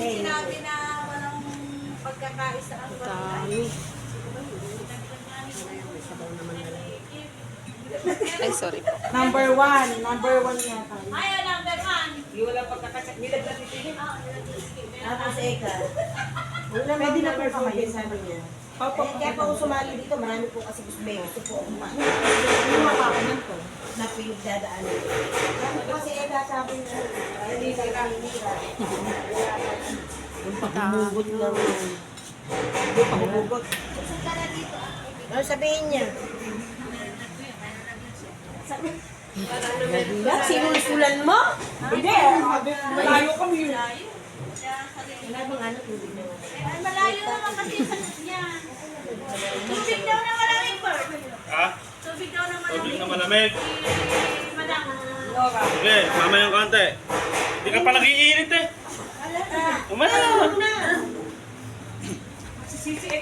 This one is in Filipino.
sinabi na walang pagkakaisa ang barangay. Ay, sorry po. Number one yata. Ayaw, number one. Wala pagkakasya. Nilaglag ito yun. Tapos Eka. Pwede na po kamayin, sabi niya. Kaya po ako sumali dito, marami po kasi gusto po ako Yung makakunan ko. na pinagdadaanan. Kasi Eka sabi niya, hindi ka nanginira. Yung pagbubugot lang. Yung pagbubugot. Ano sabihin niya? Sinulsulan mo? Hindi, malayo kami yun. Wala bang ano tubig na? Ay, malayo naman kasi sa kanya. Tubig daw na malamig po. Ha? Tubig daw na malamig. Tubig na malamig. Madam. Sige, mamayang konti. Hindi ka pa nag-iinit eh. Umaya. Sisi ito